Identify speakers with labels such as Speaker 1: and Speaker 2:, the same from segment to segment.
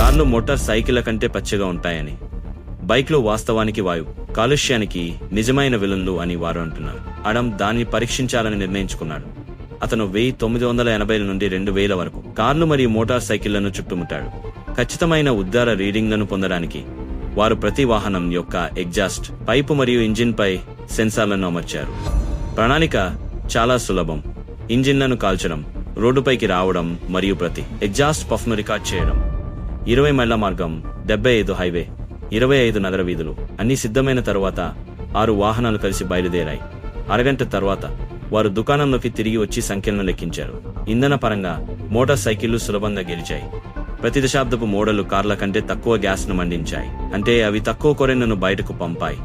Speaker 1: కార్లు మోటార్ సైకిళ్ల కంటే పచ్చగా ఉంటాయని, బైక్లు వాస్తవానికి వాయు కాలుష్యానికి నిజమైన విలన్లు అని వారు అంటున్నారు. అడమ్ దాన్ని పరీక్షించాలని నిర్ణయించుకున్నాడు. అతను 1980 నుండి 2000 వరకు కార్లు మరియు మోటార్ సైకిళ్లను చుట్టుముట్టాడు. ఖచ్చితమైన ఉద్గార రీడింగ్లను పొందడానికి వారు ప్రతి వాహనం యొక్క ఎగ్జాస్ట్ పైపు మరియు ఇంజిన్ పై సెన్సార్లను అమర్చారు. ప్రణాళిక చాలా సులభం. ఇంజిన్లను కాల్చడం, రోడ్డుపైకి రావడం మరియు ప్రతి ఎగ్జాస్ట్ పఫ్ను రికార్డ్ చేయడం. 20 మైళ్ల మార్గం, 75 హైవే, 25 నగర వీధులు అన్నీ సిద్ధమైన తరువాత 6 వాహనాలు కలిసి బయలుదేరాయి. అరగంట తర్వాత వారు దుకాణంలోకి తిరిగి వచ్చి సంఖ్యలను లెక్కించారు. ఇంధన పరంగా మోటార్ సైకిళ్లు సులభంగా గెలిచాయి. ప్రతి దశాబ్దపు మోడళ్లు కార్ల కంటే తక్కువ గ్యాస్ను మండించాయి, అంటే అవి తక్కువ కొరెన్ను బయటకు పంపాయి,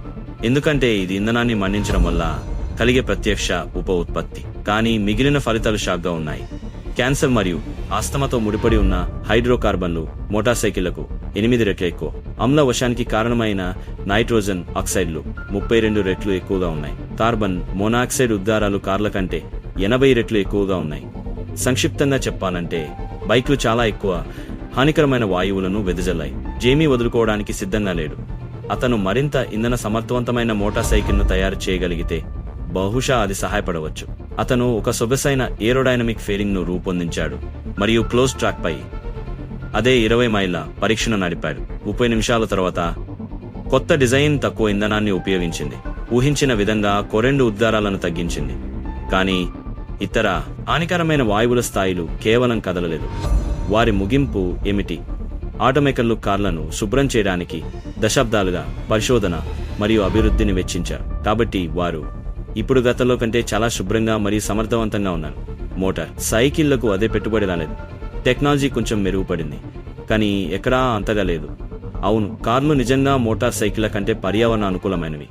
Speaker 1: ఎందుకంటే ఇది ఇంధనాన్ని మండించడం వల్ల కలిగే ప్రత్యక్ష ఉప ఉత్పత్తి. కానీ మిగిలిన ఫలితాలు షాక్గా ఉన్నాయి. క్యాన్సర్ మరియు ఆస్తమాతో ముడిపడి ఉన్న హైడ్రోకార్బన్లు మోటార్ సైకిళ్లకు 8 రెట్లు ఎక్కువ. అమ్ల వశానికి కారణమైన నైట్రోజన్ ఆక్సైడ్లు 32 రెట్లు ఎక్కువగా ఉన్నాయి. కార్బన్ మోనాక్సైడ్ ఉద్గారాలు కార్ల కంటే 80 రెట్లు ఎక్కువగా ఉన్నాయి. సంక్షిప్తంగా చెప్పాలంటే బైక్లు చాలా ఎక్కువ హానికరమైన వాయువులను వెదజల్లాయి. జేమీ వదులుకోవడానికి సిద్ధంగా లేడు. అతను మరింత ఇంధన సమర్థవంతమైన మోటార్ సైకిల్ను తయారు చేయగలిగితే బహుశా అది సహాయపడవచ్చు. అతను ఒక సొగసైన ఏరోడైనమిక్ ఫేరింగ్ను రూపొందించాడు మరియు క్లోజ్ ట్రాక్ పై అదే 20 మైళ్ళ పరీక్షను నడిపాడు. 30 నిమిషాల తర్వాత కొత్త డిజైన్ తక్కువ ఇంధనాన్ని ఉపయోగించింది, ఊహించిన విధంగా కొరెండు ఉద్గారాలను తగ్గించింది, కానీ ఇతర హానికరమైన వాయువుల స్థాయిలు కేవలం కదలలేదు. వారి ముగింపు ఏమిటి? ఆటోమేకర్లు కార్లను శుభ్రం చేయడానికి దశాబ్దాలుగా పరిశోధన మరియు అభివృద్ధిని వెచ్చించారు, కాబట్టి వారు ఇప్పుడు గతంలో కంటే చాలా శుభ్రంగా మరియు సమర్థవంతంగా ఉన్నారు. మోటార్ సైకిళ్లకు అదే పెట్టుబడి రాలేదు. టెక్నాలజీ కొంచెం మెరుగుపడింది, కానీ ఎక్కడా అంతగా లేదు. అవును, కార్లు నిజంగా మోటార్ సైకిళ్ల కంటే పర్యావరణ అనుకూలమైనవి.